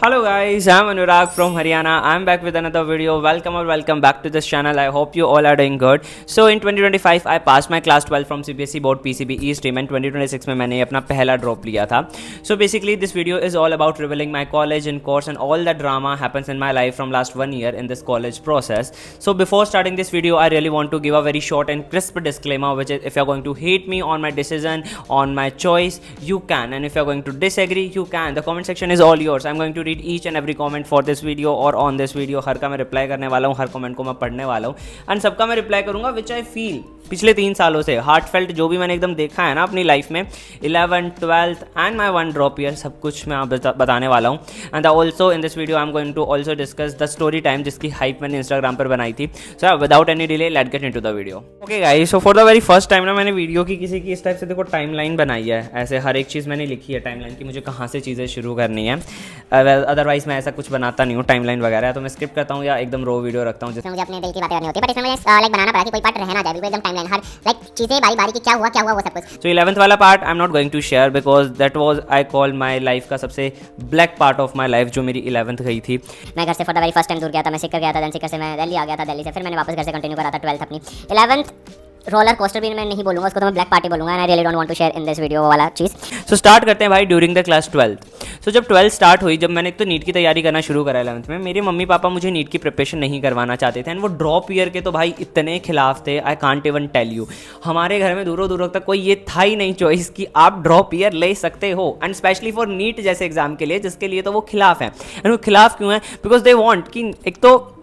Hello guys, I'm Anurag from Haryana. I'm back with another video. Welcome back to this channel. I hope you all are doing good. So in 2025 I passed my class 12 from CBSE board PCB stream and 2026 में मैंने अपना पहला drop लिया था. So basically this video is all about revealing my college and course and all the drama happens in my life from last 1 year in this college process. So before starting this video I really want to give a very short and crisp disclaimer, which is if you're going to hate me on my decision, on my choice, you can, and if you're going to disagree, you can. The comment section is all yours. I'm going to read each and every comment for this video or on this video. हर का मैं reply करने वाला हूँ, हर comment को मैं पढ़ने वाला हूँ एंड सबका मैं रिप्लाई करूँगा विच आई फील पिछले 3 सालों से हार्ट फेल्ट जो भी मैंने एकदम देखा है ना अपनी लाइफ में 11th 12th and my 1 drop year सब कुछ मैं बताने वाला हूँ. And also in this video I am going to also discuss the story time जिसकी हाइप मैंने इंस्टाग्राम पर बनाई थी. So without any delay let's get into the video. Okay guys, so for the very first time ना मैंने video की किसी की इस टाइप से देखो टाइमलाइन बनाई है. ऐसे हर एक चीज़ मैंने लिखी है टाइमलाइन की, मुझे कहाँ से चीज़ें शुरू करनी है. अदरवाइज मैं ऐसा कुछ बनाता नहीं हूँ टाइमलाइन वगैरह, तो मैं स्किप करता हूँ या एकदम रो वीडियो रखता हूँ जिसमें मुझे अपने दिल की बातें करनी होती है. बट इसमें मुझे लाइक बनाना पड़ा कि कोई पार्ट रह ना जाए, बिल्कुल एकदम टाइमलाइन हर लाइक चीजें बारी बारी की क्या हुआ वो सब कुछ. सो 11th वाला part I am not going to share because that was I call my life का सबसे black part of my life जो मेरी 11th गई थी. मैं घर से for the very first time दूर गया था. मैं सिक्कर गया था, देन सिक्कर से मैं दिल्ली आ गया था, दिल्ली से फिर मैंने वापस घर से कंटिन्यू करा था 12th अपनी. 11th रोलर कोस्टर भी मैं नहीं बोलूंगा उसको, तो मैं ब्लैक पार्टी बोलूंगा and I really don't want to share in this video वाला चीज़. सो स्टार्ट करते हैं भाई ड्यूरिंग द क्लास 12th. सो जब 12th स्टार्ट हुई, जब मैंने एक तो नीट की तैयारी करना शुरू करा 11th में, मेरे मम्मी पापा मुझे नीट की प्रिपरेशन नहीं करवाना चाहते थे एंड वो ड्रॉप ईयर के तो भाई इतने खिलाफ थे I can't even tell you. हमारे घर में दूरों दूरों तक कोई ये था ही नहीं चॉइस कि आप ड्रॉप ईयर ले सकते हो एंड स्पेशली फॉर नीट जैसे एग्जाम के लिए जिसके लिए तो वो खिलाफ है. एंड वो खिलाफ क्यों है? बिकॉज दे वॉन्ट कि एक तो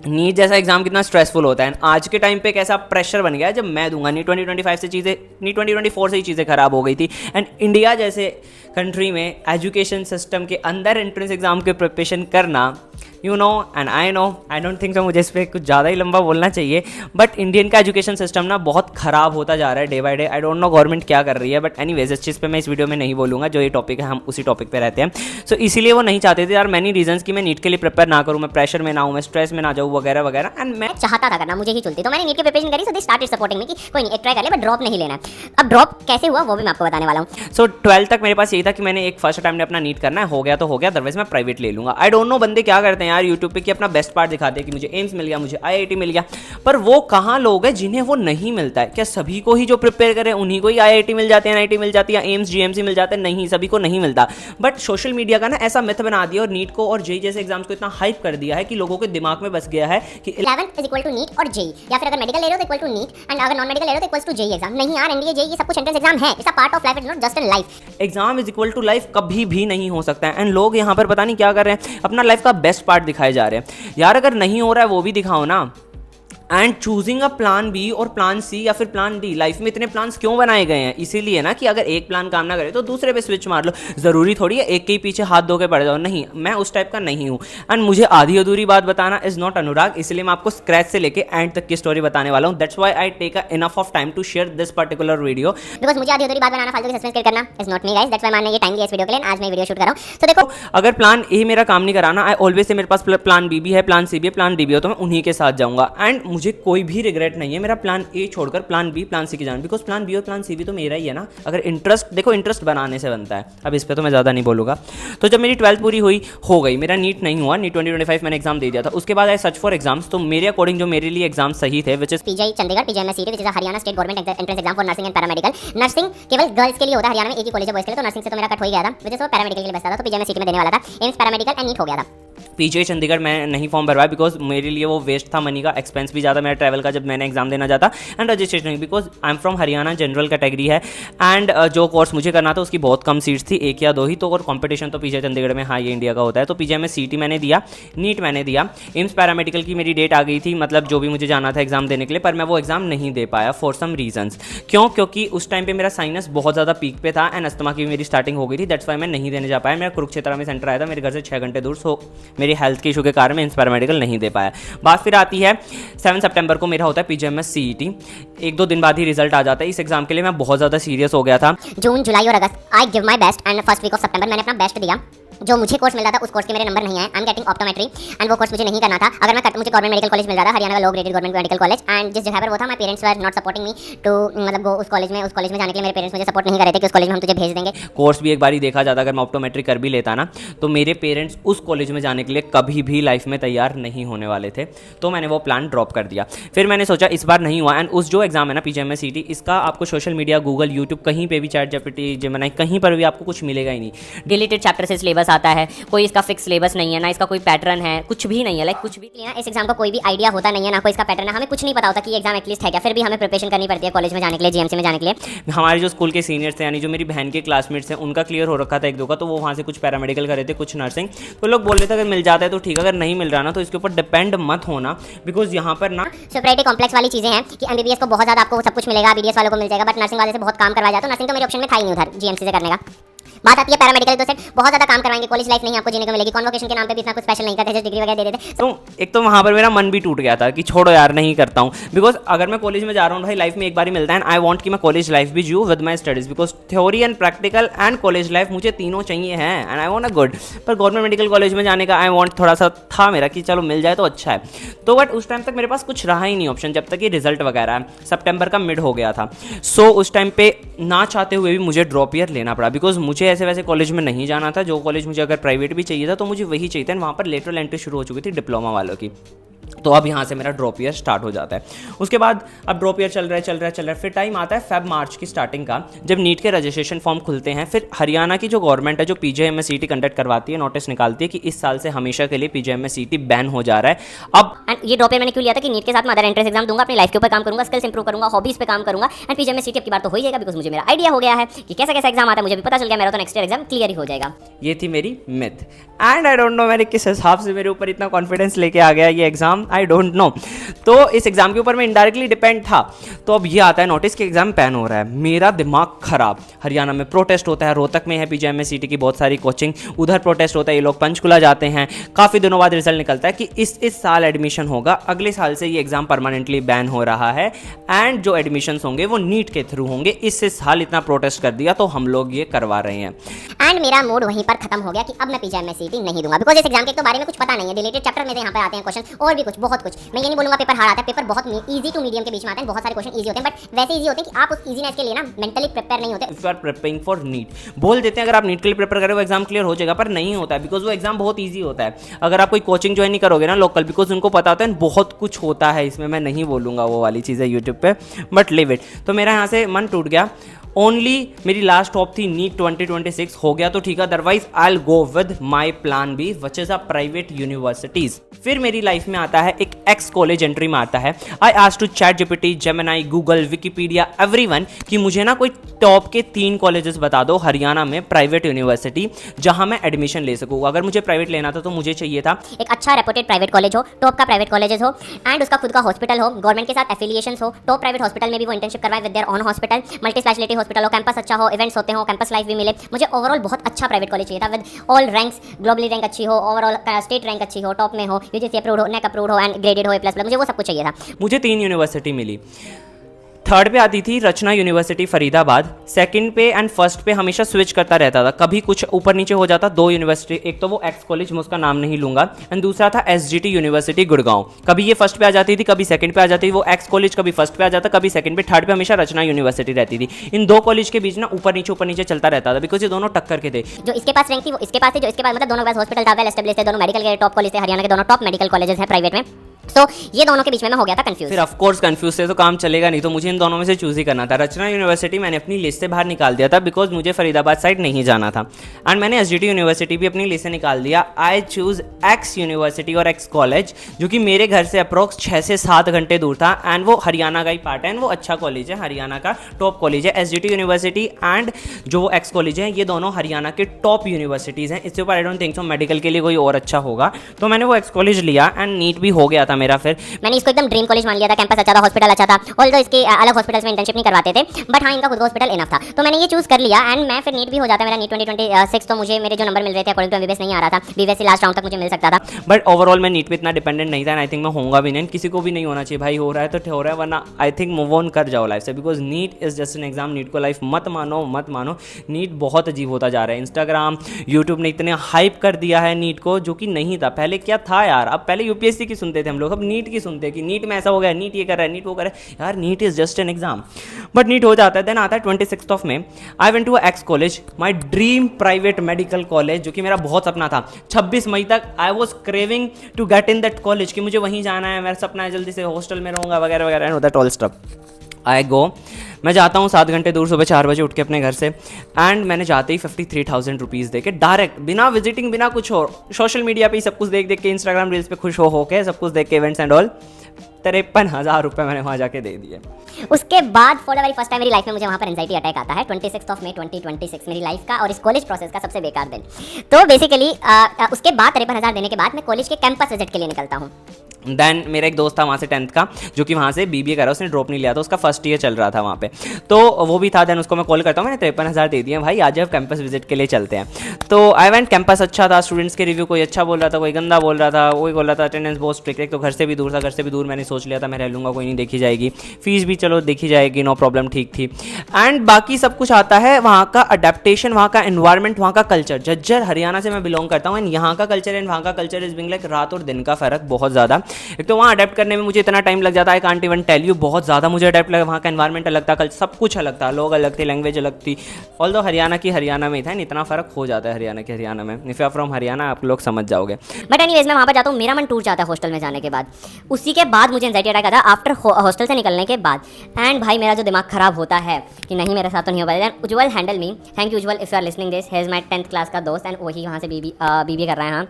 नीट जैसा एग्जाम कितना स्ट्रेसफुल होता है. आज के टाइम पे कैसा प्रेशर बन गया है जब मैं दूंगा. नीट 2025 से चीज़ें, नीट 2024 से ही चीज़ें खराब हो गई थी एंड इंडिया जैसे कंट्री में एजुकेशन सिस्टम के अंदर एंट्रेंस एग्जाम के प्रिपरेशन करना, you know and I know, I don't think so मुझे इस पर कुछ ज़्यादा ही लंबा बोलना चाहिए, बट इंडियन का एजुकेशन सिस्टम ना बहुत ख़राब होता जा रहा है day by day. I don't know government क्या कर रही है, बट एनीवेज इस चीज़ पे मैं इस वीडियो में नहीं बोलूँगा. जो ये टॉपिक है हम उसी टॉपिक पे रहते हैं. सो इसीलिए वो नहीं चाहते थे यार मैनी रीजंस कि मैं नीट के लिए प्रिपेयर ना करूँ, मैं प्रेशर में ना हूँ, मैं स्ट्रेस में ना जाऊँ वगैरह वगैरह. एंड मैं चाहता था करना, मुझे ही चुनती, तो मैंने नीट की प्रिपरेशन करी. सो दे स्टार्टेड सपोर्टिंग मी कि कोई नहीं एक ट्राई कर ले, बट ड्रॉप नहीं लेना है. अब ड्रॉप कैसे हुआ वो भी मैं आपको बताने वाला हूँ. सो 12th तक मेरे पास यही था कि मैंने एक फर्स्ट टाइम में अपना नीट करना है, हो गया तो हो गया, अदरवाइज मैं प्राइवेट ले लूँगा. आई डोंट नो बंदे क्या करते हैं यार यूट्यूब पे कि अपना बेस्ट पार्ट दिखाते हैं कि मुझे एम्स मिल गया, मुझे IIT मिल गया, पर वो कहाँ लोग हैं जिन्हें वो नहीं मिलता है? क्या सभी को ही जो प्रिपेयर करें उन्हीं को ही IIT मिल जाते हैं, NIT मिल जाती है, एम्स GMC मिल जाते हैं? नहीं, सभी को नहीं मिलता. बट सोशल मीडिया का ना ऐसा मिथ बना दिया और नीट को और जेई जैसे एग्जाम्स को इतना हाइप कर दिया है कि लोगों के दिमाग में बस गया है कि 11th is equal to NEET और जेई, या फिर अगर मेडिकल ले रहे हो तो इक्वल टू नीट एंड अगर नॉन मेडिकल ले रहे हो तो इक्वल टू जेई एग्जाम. नहीं यार, एनडीए जेई ये सब कुछ एंट्रेंस एग्जाम है, it's a part of life, it's not just in life. Exam is equal to life कभी भी नहीं हो सकता है. एंड लोग यहाँ पर पता नहीं क्या कर रहे हैं, अपना लाइफ का बेस्ट पार्ट दिखाए जा रहे हैं. यार अगर नहीं हो रहा है वो भी दिखाओ ना. And choosing a plan B और प्लान सी या फिर प्लान डी. लाइफ में इतने प्लान्स क्यों बनाए गए हैं? इसीलिए ना कि अगर एक प्लान काम ना करे तो दूसरे पे स्विच मार लो. ज़रूरी थोड़ी है एक के ही पीछे हाथ धो के पड़ जाओ. नहीं, मैं उस टाइप का नहीं हूँ एंड मुझे आधी अधूरी बात बताना इज़ नॉट अनुराग. इसलिए मैं आपको स्क्रैच से लेके एंड तक की स्टोरी बताने वाला हूँ. That's why I take a enough of time to share this particular video. Because मुझे आधी अधूरी बात बनाना, फालतू की सस्पेंस क्रिएट करना is not me guys. That's why मैंने ये टाइम लिया इस वीडियो के लिए. आज मैं वीडियो शूट कर रहा हूँ. तो देखो, अगर प्लान ए मेरा काम नहीं कराना, आई ऑलवेज से मेरे पास प्लान बी भी है, प्लान सी भी है, प्लान डी भी हो, तो मैं उन्हीं के साथ जाऊँगा. एंड मुझे कोई भी रिग्रेट नहीं है मेरा प्लान ए छोड़कर प्लान बी प्लान सी की जान. बिकॉज प्लान बी और प्लान सी भी तो मेरा ही है ना. अगर इंटरेस्ट देखो, इंटरेस्ट बनाने से बनता है. अब इस पे तो मैं ज़्यादा नहीं बोलूँगा. तो जब मेरी 12th पूरी हुई, हो गई, मेरा नीट नहीं हुआ, नीट 2025 मैंने एग्जाम दे दिया था. उसके बाद आई सर्च फॉर एग्जाम्स. तो मेरे अकॉर्डिंग जो मेरे लिए एग्जाम सही थे which is PGI Chandigarh, PGIMS CT which is Haryana state government entrance exam for nursing and paramedical. Nursing केवल गर्ल्स के लिए होता है हरियाणा में, एक ही कॉलेज है बॉयज के लिए, तो नर्सिंग से तो मेरा कट हो ही गया था, विच इज पैरामेडिकल के लिए बचता था. तो पीजीआईएमएस सीटी में देने वाला था, एम्स पैरामेडिकल एंड नीट हो गया था. पीजीआई चंडीगढ़ मैं नहीं फॉर्म भरवाया बिकॉज मेरे लिए वो वेस्ट था मनी का. एक्सपेंस भी ज़्यादा मेरा ट्रैवल का जब मैंने एग्जाम देना जाता and registration because I am from Haryana, general category है एंड जो कोर्स मुझे करना था उसकी बहुत कम सीट्स थी, 1 या 2 ही. तो और कंपटीशन तो पीजीआई चंडीगढ़ में हाई इंडिया का होता है. तो पीजीआई में सीटी मैंने दिया, नीट मैंने दिया. एम्स पैरामेडिकल की मेरी डेट आ गई थी, मतलब जो भी मुझे जाना था एग्जाम देने के लिए, पर मैं वो एग्जाम नहीं दे पाया फॉर सम रीजंस. क्यों? क्योंकि उस टाइम पे मेरा साइनस बहुत ज़्यादा पीक पे था एंड अस्थमा की मेरी स्टार्टिंग हो गई थी. दैट्स वाई मैं नहीं देने जा पाया. मेरा कुरुक्षेत्र में सेंटर आया था मेरे घर से 6 घंटे दूर. सो मेरी हेल्थ के इशू के कारण मैं एम्स पैरामेडिकल नहीं दे पाया. बात फिर आती है 7 सितंबर को मेरा होता है पीजीआईएमएस सीईटी. 1-2 दिन बाद ही रिजल्ट आ जाता है. इस एग्जाम के लिए मैं बहुत ज़्यादा सीरियस हो गया था. जून, जुलाई और अगस्त I give my best and first week of सितंबर मैंने अपना बेस्ट दिया. जो मुझे कोर्स मिल रहा था उस कोर्स के मेरे नंबर नहीं आए। I am getting optometry and वो कोर्स मुझे नहीं करना था। अगर मैं मुझे गवर्नमेंट मेडिकल कॉलेज मिल जाता, हरियाणा का low graded government medical college, and जिस जगह पर वो था, my parents were not supporting me to मतलब गो उस कॉलेज में जाने के लिए मेरे पेरेंट्स मुझे सपोर्ट नहीं कर रहे थे कि उस कॉलेज में हम तुझे भेज देंगे। कोर्स भी एक बार ही देखा जाता, अगर मैं ऑप्टोमेट्री कर भी लेता ना तो मेरे पेरेंट्स उस कॉलेज में जाने के लिए कभी भी लाइफ में तैयार नहीं होने वाले थे, तो मैंने वो प्लान ड्रॉप कर दिया। फिर मैंने सोचा इस बार नहीं हुआ, एंड उस जो एग्जाम है ना PGMSCT, इसका आपको सोशल मीडिया, गूगल, यूट्यूब, कहीं पे भी, चैट जीपीटी, जेमिनी, कहीं पर भी आपको कुछ मिलेगा ही नहीं। डिलीटेड चैप्टर से सिलेबस आता है, कोई इसका फिक्स सिलेबस नहीं है, ना इसका कोई पैटर्न है, कुछ भी नहीं है, लाइक कुछ भी। ना इस एग्जाम का कोई भी आइडिया होता नहीं है, ना कोई इसका पैटर्न है, हमें कुछ नहीं पता होता कि एग्जाम एटलीस्ट है क्या, फिर भी हमें प्रिपरेशन करनी पड़ती है कॉलेज में जाने के लिए, GMC में जाने के लिए। हमारे जो स्कूल के सीनियर्स थे, यानी जो मेरी बहन के क्लासमेट्स हैं, उनका क्लियर हो रखा था एक दो का, तो वो वहाँ से कुछ पैरामेडिकल कर रहे थे, कुछ नर्सिंग। तो लोग बोल रहे थे अगर मिल जाता है तो ठीक है, अगर नहीं मिल रहा ना तो इसके ऊपर डिपेंड मत होना, बिकॉज यहाँ पर ना सुपरियॉरिटी कॉम्प्लेक्स वाली चीजें हैं कि MBBS को बहुत ज्यादा आपको सब कुछ मिलेगा, BDS वालों को मिल जाएगा, बट नर्सिंग वाले से बहुत काम करवाया जाता है। नर्सिंग तो मेरे ऑप्शन में था ही नहीं उधर GMC से करने का। बात आती है पैरामेडिकल, तो सेट बहुत ज़्यादा काम करवाएंगे, कॉलेज लाइफ नहीं आपको जीने को मिलेगी, कॉन्वोकेशन के नाम पे भी इतना कुछ स्पेशल नहीं करते, जस्ट डिग्री वगैरह दे देते। तो एक तो वहाँ पर मेरा मन भी टूट गया था कि छोड़ो यार, नहीं करता हूँ, बिकॉज अगर मैं कॉलेज में जा रहा हूँ भाई, लाइफ में एक बार ही मिलता है, एंड आई वांट कि मैं कॉलेज लाइफ भी जीऊँ with my studies, because theory and practical and college life मुझे तीनों चाहिए हैं, and I want a good. पर गवर्नमेंट मेडिकल कॉलेज में जाने का आई वांट थोड़ा सा था मेरा कि चलो मिल जाए तो अच्छा है। तो बट उस टाइम तक मेरे पास कुछ रहा ही नहीं ऑप्शन, जब तक कि रिजल्ट वगैरह सितंबर का मिड हो गया था। सो उस टाइम पे ना चाहते हुए भी मुझे ड्रॉप ईयर लेना पड़ा, बिकॉज मुझे ऐसे वैसे कॉलेज में नहीं जाना था। जो कॉलेज मुझे अगर प्राइवेट भी चाहिए था तो मुझे वही चाहिए था, वहाँ पर लेटरल एंट्री शुरू हो चुकी थी डिप्लोमा वालों की। तो अब यहाँ से मेरा ड्रॉप ईयर स्टार्ट हो जाता है। उसके बाद अब ड्रॉप ईयर चल रहा है, फिर टाइम आता है फेब मार्च की स्टार्टिंग का, जब नीट के रजिस्ट्रेशन फॉर्म खुलते हैं। फिर हरियाणा की जो गवर्नमेंट है, जो PGMSCT कंडक्ट करवाती है, नोटिस निकालती है कि इस साल से हमेशा के लिए PGMSCT बैन हो जा रहा है। अब एंड ये ड्रॉप ईयर मैंने क्यों लिया था कि नीट के साथ मैं अदर एंट्रेंस एग्जाम दूंगा, अपनी लाइफ के ऊपर काम करूंगा, स्किल्स इंप्रूव करूंगा, हॉबीज पे काम करूंगा, एंड PGMSCT अब की बार तो हो जाएगा, बिकॉज मुझे मेरा आइडिया हो गया है कि कैसा कैसा एग्जाम आता है, मुझे भी पता चल गया, मेरा तो नेक्स्ट ईयर एग्जाम क्लियर ही हो जाएगा। ये थी मेरी myth, and I don't know मैंने किस हिसाब से मेरे ऊपर इतना कॉन्फिडेंस लेके आ गया ये एग्जाम, आई डोंट नो। तो इस एग्जाम के ऊपर मैं इनडायरेक्टली डिपेंड था। तो अब ये आता है नोटिस कि एग्जाम बैन हो रहा है, मेरा दिमाग खराब। हरियाणा में प्रोटेस्ट होता है, रोहतक में है PGMSCT की बहुत सारी कोचिंग, उधर प्रोटेस्ट होता है, ये लोग पंचकुला जाते हैं। काफ़ी दिनों बाद रिजल्ट निकलता है कि इस साल एडमिशन होगा, अगले साल से ये एग्जाम परमानेंटली बैन हो रहा है, एंड जो एडमिशन होंगे वो नीट के थ्रू होंगे। इस साल इतना प्रोटेस्ट कर दिया तो हम लोग ये करवा रहे हैं। एंड मेरा मूड वहीं पर खत्म हो गया कि अब मैं PGMSCT नहीं दूंगा, बिकॉज इस एग्जाम के तो बारे में कुछ पता नहीं है, रिलेटेड चैप्टर में यहाँ पे आते हैं क्वेश्चन और भी कुछ बहुत कुछ। मैं ये नहीं बोलूंगा पेपर हार्ड आता है, पेपर बहुत इजी टू मीडियम के बीच में आते हैं, बहुत सारे क्वेश्चन इजी होते हैं, बट वैसे इजी होते हैं कि आप उस इजीनेस के लिए ना मेंटली प्रिपेयर नहीं होते। If you are preparing for NEET, बोल देते हैं अगर आप नीट के लिए प्रिपेयर करें वो एग्जाम क्लियर हो जाएगा, पर नहीं होता है, बिकॉज वो एग्जाम बहुत ईजी होता है। अगर आप कोई कोचिंग ज्वाइन नहीं करोगे ना लोकल, बिकॉज उनको पता होता है बहुत कुछ होता है इसमें, मैं नहीं बोलूंगा वो वाली चीज़ें यूट्यूब पे, बट लिव इट। तो मेरा यहाँ से मन टूट गया। ओनली मेरी लास्ट टॉप थी नीट 2026, हो गया तो ठीक है, otherwise I will go with my plan B, which is a private universities. फिर मेरी लाइफ में आता है एक एक्स कॉलेज एंट्री में आता है। I asked to chat GPT, Gemini, Google, Wikipedia, everyone कि मुझे ना कोई टॉप के 3 कॉलेजेस बता दो हरियाणा में प्राइवेट यूनिवर्सिटी जहां मैं एडमिशन ले सकूँ। अगर मुझे प्राइवेट लेना था तो मुझे चाहिए था एक अच्छा रेपुटेड प्राइवेट कॉलेज हो, टॉप का प्राइवेट कॉलेजेस हो, एंड उसका खुद का हॉस्पिटल हो, गवर्नमेंट के साथ एफिलिएशन हो, टॉप प्राइवेट हॉस्पिटल में भी वो इंटर्नशिप करवाए with their on hospital, multi speciality hospital हो, कैंपस अच्छा हो, इवेंट्स होते हो, कैंपस लाइफ भी मिले। मुझे ओवरऑल बहुत अच्छा प्राइवेट कॉलेज चाहिए था with all ranks, globally rank अच्छी हो, ओवरऑल स्टेट रैंक अच्छी हो, टॉप में हो, UGC अप्रूव्ड हो, नेक अप्रूव्ड हो, एंड ग्रेडेड हो A++, मुझे वो सब कुछ चाहिए था। मुझे 3 यूनिवर्सिटी मिली। थर्ड पे आती थी रचना यूनिवर्सिटी फरीदाबाद, सेकंड पे एंड फर्स्ट पे हमेशा स्विच करता रहता था, कभी कुछ ऊपर नीचे हो जाता। 2 यूनिवर्सिटी, एक तो वो एक्स कॉलेज, मैं उसका नाम नहीं लूंगा, एंड दूसरा था SGT यूनिवर्सिटी गुड़गांव। कभी ये फर्स्ट पे आ जाती थी, कभी सेकंड पे आ जाती थी। वो एक्स कॉलेज कभी फर्स्ट पे आ जाता, कभी सेकंड पे, थर्ड पे हमेशा रचना यूनिवर्सिटी रहती थी। इन 2 कॉलेज के बीच ना ऊपर नीचे चलता रहता था, बिकॉज ये दोनों टक्कर के थे। जो इसके पास रैंक थी वो इसके पास थी, जो इसके पास मतलब दोनों के पास हॉस्पिटल था, वेल एस्टेब्लिश्ड थे, दोनों मेडिकल के टॉप कॉलेज थे, हरियाणा के दोनों टॉप मेडिकल कॉलेजेस हैं प्राइवेट में। सो ये दोनों के बीच में मैं हो गया था कंफ्यूज। फिर ऑफ कोर्स कंफ्यूज थे तो काम चलेगा नहीं, तो मुझे इन दोनों में से चूज ही करना था। रचना यूनिवर्सिटी मैंने अपनी लिस्ट से बाहर निकाल दिया था, बिकॉज मुझे फरीदाबाद साइड नहीं जाना था, एंड मैंने SGT यूनिवर्सिटी भी अपनी लिस्ट से निकाल दिया। आई चूज एक्स यूनिवर्सिटी और एक्स कॉलेज, जो कि मेरे घर से अप्रोक्स 6 से 7 घंटे दूर था, एंड वो हरियाणा का ही पार्ट है, एंड वो अच्छा कॉलेज है, हरियाणा का टॉप कॉलेज है। SGT यूनिवर्सिटी एंड जो वो एक्स कॉलेज है, ये दोनों हरियाणा के टॉप यूनिवर्सिटीज़ हैं। इसके ऊपर I don't think so medical के लिए कोई और अच्छा होगा, तो मैंने वो एक्स कॉलेज लिया, एंड नीट भी हो गया था मेरा फिर। मैंने इसको एकदम ड्रीम कॉलेज मान लिया था, कैंपस अच्छा था, हॉस्पिटल अच्छा था, ऑल्दो इसके अलग हॉस्पिटल्स में इंटर्नशिप नहीं करवाते थे, बट हाँ इनका खुद का हॉस्पिटल इनफ था, तो मैंने ये चूज कर लिया। एंड मैं फिर नीट भी हो जाता मेरा नीट 2026, तो मुझे मेरे जो नंबर मिल रहे थे अकॉर्डिंग टू एमबीबीएस नहीं आ रहा था, बीबीएससी लास्ट राउंड तक मुझे मिल सकता था। बट ओवरऑल मैं नीट पे इतना डिपेंडेंट नहीं था, एंड आई थिंक मैं होऊंगा भी नहीं, किसी को भी नहीं होना चाहिए भाई, हो रहा है तो हो रहा है, वरना आई थिंक मूव ऑन कर जाओ लाइफ से, because NEET is just an exam. NEET को लाइफ मत मानो, नीट बहुत अजीब होता जा रहा है। इंस्टाग्राम यूट्यूब ने इतने हाइप कर दिया है नीट को, जो कि नहीं था पहले। क्या था यार, अब पहले यूपीएससी की सुनते थे हम लोग, अब नीट की सुनते हैं कि नीट में ऐसा हो गया, नीट ये कर रहा है, नीट वो कर रहा है। यार NEET is just an exam, but NEET हो जाता है। देन आता है 26 of May, I went to X college, my dream private medical college, जो कि मेरा बहुत सपना था। 26 मई तक I was craving to get in that college, कि मुझे वहीं जाना है, मेरा सपना है जल्दी से हॉस्टल में रहूँगा वगैरह वगैरह, एंड दैट ऑल स्टफ। आई गो, मैं जाता हूँ 7 घंटे दूर, सुबह 4 बजे उठ के अपने घर से, एंड मैंने जाते ही 53,000 रुपीज़ दे के डायरेक्ट, बिना विजिटिंग, बिना कुछ और, सोशल मीडिया पे ही सब कुछ देख के, इंस्टाग्राम रील्स पे खुश हो के, सब कुछ देख के, इवेंट्स एंड ऑल, 53,000 रुपये मैंने वहाँ जाके दे दिए। उसके बाद for the very first time मेरी लाइफ में मुझे वहाँ पर एंजाइटी अटैक आता है। 26 ऑफ मे 2026 मेरी लाइफ का और इस कॉलेज प्रोसेस का सबसे बेकार दिन। तो बेसिकली उसके बाद 53,000 देने के बाद मैं कॉलेज के कैंपस विजिट के लिए निकलता हूँ। देन मेरा एक दोस्त था वहाँ से 10th का, जो कि वहाँ से बीबीए कर रहा है, उसने ड्रॉप नहीं लिया था, उसका फर्स्ट ईयर चल रहा था वहाँ पे, तो वो भी था। देन उसको मैं कॉल करता हूँ, मैंने 53,000 दे दिए भाई, आज अब कैंपस विजिट के लिए चलते हैं। तो आई वेंट, कैंपस अच्छा था, स्टूडेंट्स के रिव्यू कोई अच्छा बोल रहा था, कोई गंदा बोल रहा था, वही बोल रहा था, अटेंडेंस बहुत स्ट्रिक्ट है, तो घर से भी दूर था, घर से भी दूर मैंने सोच लिया था मैं रह लूँगा, कोई नहीं देखी जाएगी, फीस भी चलो देखी जाएगी, नो प्रॉब्लम, ठीक थी। एंड बाकी सब कुछ आता है वहाँ का अडेप्टेशन, वहाँ का एनवायरमेंट, वहाँ का कल्चर। झज्जर हरियाणा से मैं बिलोंग करता हूँ, एंड यहाँ का कल्चर एंड वहाँ का कल्चर इज बिंग लाइक रात और दिन का फ़र्क बहुत ज़्यादा। एक तो वहाँ अडेप्ट करने में मुझे इतना टाइम लग जाता है, I can't even tell you, बहुत ज़्यादा मुझे अडेप्ट लगा। वहाँ का एनवायरमेंट अलग था, सब कुछ अलग था, लोग अलग थे, लैंग्वेज अलग थी। ऑल्दो हरियाणा की हरियाणा में ही था, इतना फ़र्क हो जाता है हरियाणा के हरियाणा में। If you are from Haryana आप लोग समझ जाओगे। बट एनीवेज मैं वहाँ पर जाता हूँ, मेरा मन टूट जाता है हॉस्टल में जाने के बाद। उसी के बाद मुझे एंजाइटी अटैक आता है आफ्टर हॉस्टल से निकलने के बाद। एंड भाई मेरा जो दिमाग खराब होता है कि नहीं मेरे साथ तो नहीं हो पाएगा। Ujjwal handle me, thank you Ujjwal if you are listening this, he is my 10th class का दोस्त, एंड वही वहाँ से बीबीए कर रहा है। हाँ,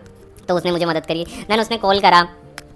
तो उसने मुझे मदद करी। देन उसने कॉल करा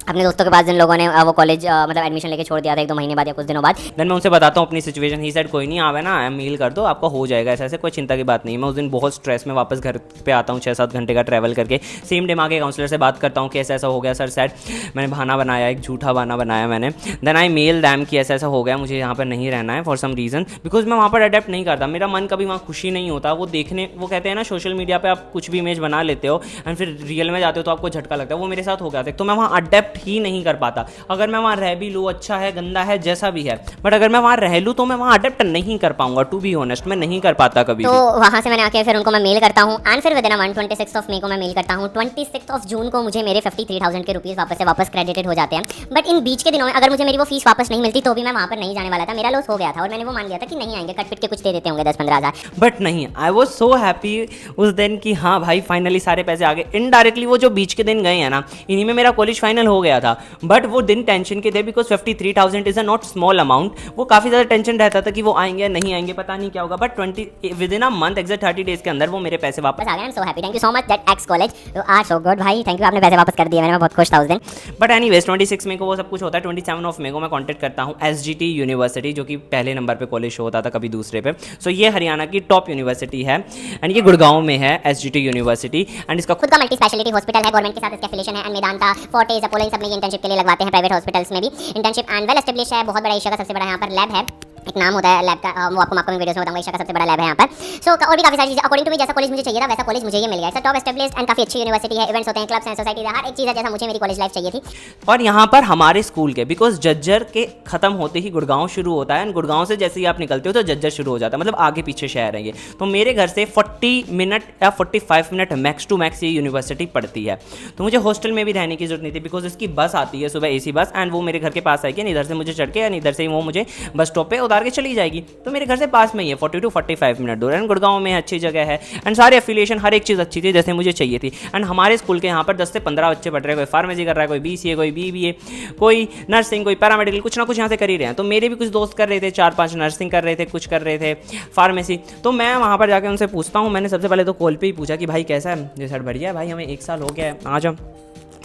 अपने दोस्तों के पास, जिन लोगों ने वो कॉलेज मतलब एडमिशन लेके छोड़ दिया था 1-2 महीने बाद या कुछ दिनों बाद। देन मैं उनसे बताता हूँ अपनी सिचुएशन। ही सेड कोई नहीं, आवे ना मेल कर दो, आपका हो जाएगा, ऐसे कोई चिंता की बात नहीं है। मैं उस दिन बहुत स्ट्रेस में वापस घर पे आता हूँ, 6-7 घंटे का ट्रैवल करके। सेम डे के काउंसलर से बात करता हूँ कि ऐसा ऐसा हो गया सर, सैड मैंने बहाना बनाया, एक झूठा बहाना बनाया मैंने। देन आई मेल दैम कि ऐसा ऐसा हो गया, मुझे यहाँ पर नहीं रहना है फॉर सम रीज़न, बिकॉज मैं वहाँ पर अडेप्ट नहीं करता, मेरा मन कभी वहाँ खुशी नहीं होता। वो देखने, वो कहते हैं ना सोशल मीडिया पर आप कुछ भी इमेज बना लेते हो एंड फिर रियल में जाते हो तो आपको झटका लगता है, वो मेरे साथ हो गया था। तो मैं वहाँ अडेप्ट ही नहीं कर पाता। अगर मैं वहाँ रह भी लूँ, अच्छा है गंदा है जैसा भी है, बट अगर मैं वहाँ रह लूँ तो मैं वहाँ अडेप्ट नहीं कर पाऊंगा। टू बी ऑनेस्ट मैं नहीं कर पाता कभी तो भी। वहाँ से मैंने आके फिर उनको मैं मेल करता हूँ, एंड फिर विद इन 26 ऑफ मे को मैं मेल करता हूँ। 26 ऑफ जून को मुझे मेरे 53,000 के रुपीज़ वापस क्रेडिटेड हो जाते हैं। बट इन बीच के दिनों में अगर मुझे मेरी वो फीस वापस नहीं मिलती तो भी मैं वहाँ पर नहीं जाने वाला था। मेरा लॉस हो गया था और मैंने वो मान लिया था कि नहीं आएंगे, कट पिट के कुछ दे देते होंगे 10-15 हज़ार। बट नहीं, आई वॉज सो हैप्पी उस दिन कि हाँ भाई फाइनली सारे पैसे आ गए। इनडायरेक्टली वो जो बीच के दिन गए हैं ना, इन्हीं में मेरा कॉलेज फाइनल हो गया था। बट वो दिन टेंशन के थे, because 53,000 is a not small amount. वो काफ़ी ज़्यादा टेंशन रहता था कि वो आएंगे नहीं आएंगे, पता नहीं क्या होगा। But 20 within a month, exact 30 days के अंदर वो मेरे पैसे वापस आ गए। I am so happy, thank you so much that X college, you are so good भाई, थैंक यू, आपने पैसे वापस कर दिए, मैं बहुत खुश था उस दिन। बट एनीवेज 26 मई को वो सब कुछ होता है। 27 ऑफ मई को मैं कॉन्टेक्ट करता हूँ SGT यूनिवर्सिटी, जो कि पहले नंबर पे कॉलेज शो होता था, कभी दूसरे पे। सो ये हरियाणा की टॉप यूनिवर्सिटी है एंड ये गुड़गांव में है SGT यूनिवर्सिटी। एंड इसका खुद का मल्टी स्पेशलिटी हॉस्पिटल है, गवर्नमेंट के साथ इसका एफिलिएशन है। एंड मेदांता, फोर्टिस, अपोलो, इन सब में ये इंटर्नशिप के लिए लगवाते हैं, प्राइवेट हॉस्पिटल्स में भी इंटर्नशिप। एंड वेल एस्टेब्लिश है, बहुत बड़ा एशिया का सबसे बड़ा यहाँ पर लैब है, एक नाम होता है लैब का, वो आपको मैं वीडियोस में बताऊंगा। एशिया का सबसे बड़ा लैब है यहाँ पर। सो और भी काफी सारी चीजें अकॉर्डिंग टू मी, जैसा कॉलेज मुझे चाहिए था वैसा कॉलेज मुझे ये मिल गया। इट्स टॉप एस्टेब्लिश्ड एंड काफी अच्छी यूनिवर्सिटी है, इवेंट्स होते हैं, क्लब्स हैं, सोसाइटी है, हर एक चीज है जैसा मुझे मेरी कॉलेज लाइफ चाहिए थी। और यहाँ पर हमारे स्कूल के, बिकॉज जज्जर के खत्म होते ही गुड़गांव शुरू होता है, एंड गुड़गांव से जैसे ही आप निकलते हो तो जज्जर शुरू हो जाता है, मतलब आगे पीछे शहर है ये। तो मेरे घर से 40 मिनट या 45 मिनट मैक्स टू मैक्स ये यूनिवर्सिटी पड़ती है। तो मुझे हॉस्टल में भी रहने की जरूरत नहीं थी, बिकॉज इसकी बस आती है सुबह, AC बस, एंड वो मेरे घर के पास आएगी, इधर से मुझे चढ़ के एंड इधर से ही वो मुझे बस स्टॉप पे उतार के चली जाएगी। तो मेरे घर से पास में ही है, 40 to 45 मिनट दूर। एंड गुड़गांव में अच्छी जगह है एंड सारे एफिलिएशन, हर एक चीज़ अच्छी थी जैसे मुझे चाहिए थी। एंड हमारे स्कूल के यहाँ पर 10 से 15 बच्चे पढ़ रहे हैं, कोई फार्मेसी कर रहा है, कोई BCA, कोई BBA, कोई नर्सिंग, कोई पैरामेडिकल, कुछ ना कुछ यहाँ से कर ही रहे हैं। तो मेरे भी कुछ दोस्त कर रहे थे, 4-5 नर्सिंग कर रहे थे, कुछ कर रहे थे फार्मेसी। तो मैं वहाँ पर जाकर उनसे पूछता हूँ, मैंने सबसे पहले तो कॉल पे ही पूछा कि भाई कैसा है। जी सर बढ़िया है भाई, हमें 1 साल हो गया है, आ जाओ।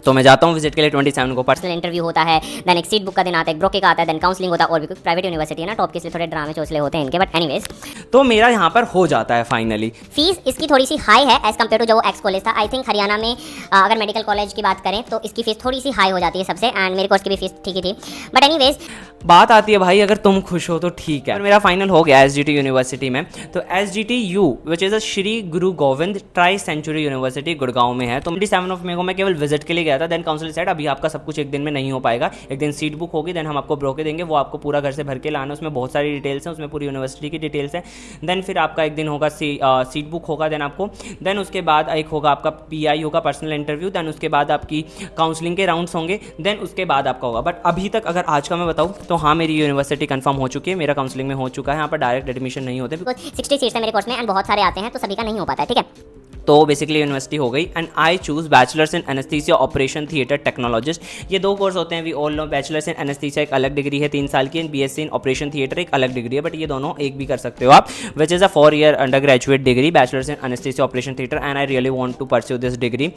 तो मैं जाता हूँ विजिट के लिए 27 को। पर्सनल इंटरव्यू होता है, देन एक सीट बुक का दिन आता है, एक ब्रोके का आता है, देन काउंसलिंग होता है, और भी कुछ प्राइवेट यूनिवर्सिटी है ना टॉप के, इसलिए थोड़े ड्रामे चोचले होते हैं इनके, बट एनीवेज तो मेरा यहाँ पर हो जाता है फाइनली। फीस इसकी थोड़ी सी हाई है एज कम्पेयर टू जो वो एक्स कॉलेज था। आई थिंक हरियाणा में अगर मेडिकल कॉलेज की बात करें तो इसकी फीस थोड़ी सी हाई हो जाती है सबसे, एंड मेरे कोर्स की भी फीस ठीक ही थी, बट एनीवेज बात आती है भाई अगर तुम खुश हो तो ठीक है। और मेरा फाइनल हो गया SGT यूनिवर्सिटी में। तो SGTU which is a Shri Guru Gobind tri century university Gurgaon में है। तो 27 मई को मैं केवल विजिट के लिए गया था। देन काउंसिल सेड अभी आपका सब कुछ एक दिन में नहीं हो पाएगा, एक दिन सीट बुक होगी, देन हम आपको ब्रोके देंगे, वो आपको पूरा घर से भर के लाना, उसमें बहुत सारी डिटेल्स हैं, उसमें पूरी यूनिवर्सिटी की डिटेल्स हैं। देन फिर आपका एक दिन होगा सीट बुक होगा, देन आपको देन उसके बाद एक होगा आपका PI होगा, पर्सनल इंटरव्यू, देन उसके बाद आपकी काउंसलिंग के राउंड्स होंगे, देन उसके बाद आपका होगा। बट अभी तक अगर आज का मैं बताऊँ तो हाँ, मेरी यूनिवर्सिटी कंफर्म हो चुकी है, मेरा काउंसलिंग में हो चुका है। यहाँ पर डायरेक्ट एडमिशन नहीं होते, 60 सीट्स है मेरे कोर्स में एंड बहुत सारे आते हैं तो सभी का नहीं हो पाता है, ठीक है। तो बेसिकली यूनिवर्सिटी हो गई। And I choose bachelors in anaesthesia operation theatre technologist. ये 2 कोर्स होते हैं, we all know. Bachelors in anaesthesia एक अलग डिग्री है 3 साल की, and BSc in operation theatre एक अलग डिग्री है, बट ये दोनों एक भी कर सकते हो आप, which is a 4 year under graduate degree, bachelors in anaesthesia operation theatre. And I really want to pursue this degree.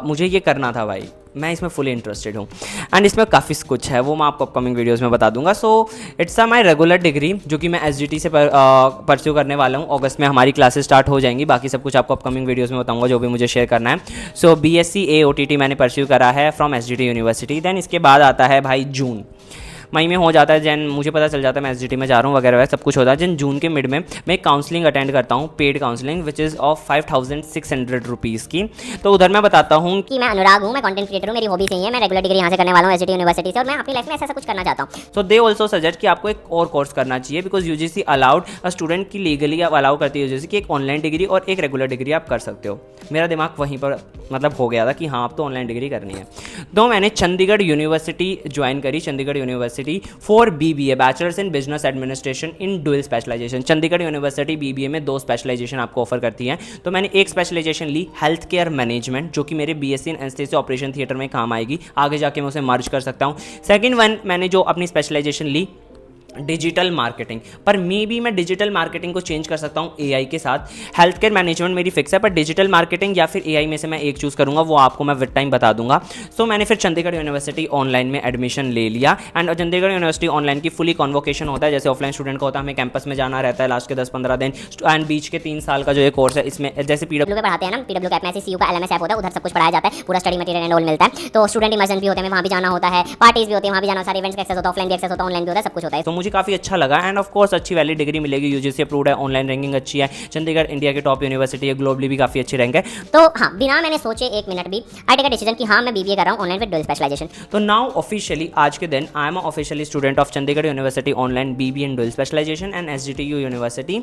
मुझे ये करना था भाई, मैं इसमें फुली इंटरेस्टेड हूँ, एंड इसमें काफ़ी कुछ है, वो मैं आपको अपकमिंग वीडियोस में बता दूंगा। So it's a my regular degree जो कि मैं SGT से परस्यू करने वाला हूँ। अगस्त में हमारी क्लासेस स्टार्ट हो जाएंगी, बाकी सब कुछ आपको अपकमिंग वीडियोस में बताऊंगा जो भी मुझे शेयर करना है। सो BSc AOTT मैंने परस्यू करा है फ्रॉम SGT यूनिवर्सिटी। देन इसके बाद आता है भाई जून, मई में हो जाता है, जैन मुझे पता चल जाता है मैं SGT में जा रहा हूँ वगैरह सब कुछ होता है। जैन जून के मिड में मैं काउंसलिंग अटेंड करता हूँ, paid counselling, which is of 5600 rupees की। तो उधर मैं बताता हूँ कि मैं अनुराग हूँ, मैं कंटेंट क्रिएटर हूँ, मेरी हॉबी सही है, मैं रेगुलर डिग्री यहाँ से करने वाला हूँ SGT यूनिवर्सिटी से, और मैं अपनी लाइफ में ऐसा कुछ करना चाहता हूँ। सो दे ऑल्सो सजेस्ट कि आपको एक और कोर्स करना चाहिए, because UGC allowed a student की लीगली आप अलाउ करती है UGC की एक ऑनलाइन डिग्री और एक रेगुलर डिग्री आप कर सकते हो। मेरा दिमाग वहीं पर मतलब हो गया था कि हाँ, आप तो ऑनलाइन डिग्री करनी है। तो मैंने चंडीगढ़ यूनिवर्सिटी ज्वाइन करी, Chandigarh university for BBA, bachelors in business administration in dual specialisation. Chandigarh university BBA में 2 स्पेशलाइजेशन आपको ऑफर करती है। तो मैंने एक स्पेशलाइजेशन ली हेल्थ केयर मैनेजमेंट, जो कि मेरे BSc इन एनेस्थीसिया ऑपरेशन थिएटर में काम आएगी, आगे जाके मैं उसे मर्ज कर सकता हूँ। सेकंड वन मैंने जो अपनी स्पेशलाइजेशन ली डिजिटल मार्केटिंग, पर मे बी मैं डिजिटल मार्केटिंग को चेंज कर सकता हूँ AI के साथ। हेल्थ केयर मैनेजमेंट मेरी फिक्स है, पर डिजिटल मार्केटिंग या फिर AI में से मैं एक चूज़ करूँगा, वो आपको मैं विद टाइम बता दूंगा। सो मैंने फिर चंडीगढ़ यूनिवर्सिटी ऑनलाइन में एडमिशन ले लिया। एंड चंडीगढ़ यूनिवर्सिटी ऑनलाइन की फुली कॉन्वोकेशन होता है, जैसे ऑफलाइन स्टूडेंट का होता है, हमें कैंपस में जाना रहता है लास्ट के 10-15 दिन, एंड बीच के 3 साल का जो ये कोर्स है, इसमें जैसे PW पे पढ़ाते हैं ना, PW का ऐप में CU का LMS ऐप होता है, उधर सब कुछ पढ़ाया जाता है, पूरा स्टडी मटेरियल एंड ऑल मिलता है। तो स्टूडेंट इमर्जन भी होते हैं, वहाँ भी जाना होता है, पार्टीज भी होती है, वहाँ भी जाना, सारे इवेंट्स का एक्सेस होता है, ऑफलाइन भी एक्सेस होता है, ऑनलाइन भी होता है, सब कुछ होता है। तो मुझे काफ़ी अच्छा लगा, एंड ऑफ कोर्स अच्छी वैलिड डिग्री मिलेगी, UGC अप्रूव्ड है, ऑनलाइन रैंकिंग अच्छी है, चंडीगढ़ इंडिया की टॉप यूनिवर्सिटी है, ग्लोबली भी काफ़ी अच्छी रैंक है। तो हाँ, बिना मैंने सोचे 1 मिनट भी आई टेक अ डिसीजन कि हाँ, मैं BBA कर रहा हूँ ऑनलाइन विद डुअल स्पेशलाइजेशन। तो नाउ ऑफिशियली आज के दिन I am officially student of Chandigarh university online BBA in dual specialisation and SGTU university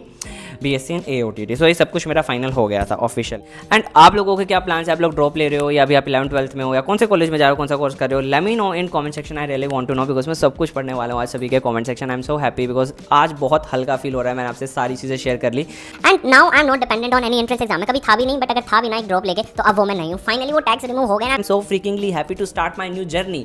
BSc in AOTT। सो ये सब कुछ मेरा फाइनल हो गया था ऑफिशियल। एंड आप लोगों के क्या प्लान्स है, आप लोग ड्रॉप ले रहे हो या अभी आप 11th-12th में हो, या कौन से कॉलेज में जा रहे हो, कौन सा कोर्स कर रहे हो, let me know in comment section. I really want to know, because मैं सब कुछ पढ़ने वाला हूँ आज सभी के comment section. I am so happy because आज बहुत हल्का फील हो रहा है, मैंने आपसे सारी चीज़ें शेयर कर ली। And now I am not dependent on any entrance exam. मैं कभी था भी नहीं, बट अगर था भी ना एक ड्रॉप लेके, तो अब वो मैं नहीं हूँ। फाइनली वो टैक्स रिमूव हो गया ना। I'm so freakingly happy to start my new journey,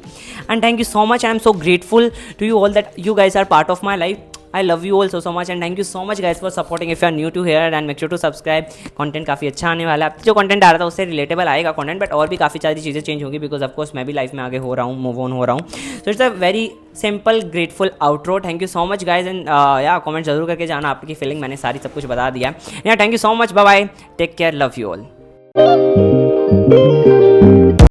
and thank you so much. I'm so grateful to you all that you guys are part of my life. I love you all so much, and thank you so much guys for supporting. If you are new to here, and make sure to subscribe. Content काफ़ी अच्छा आने वाला है, जो content आ रहा था उससे relatable आएगा कंटेंट, बट और भी काफ़ी सारी चीज़ें चेंज होंगी, बिकॉज ऑफकोर्स मैं भी लाइफ में आगे हो रहा हूँ, मूव ऑन हो रहा हूँ। So it's a very simple grateful outro. Thank you so much guys, and या कमेंट जरूर करके जाना आपकी फीलिंग, मैंने सारी सब कुछ बता दिया। या thank you so much, bye bye, take care, love you all.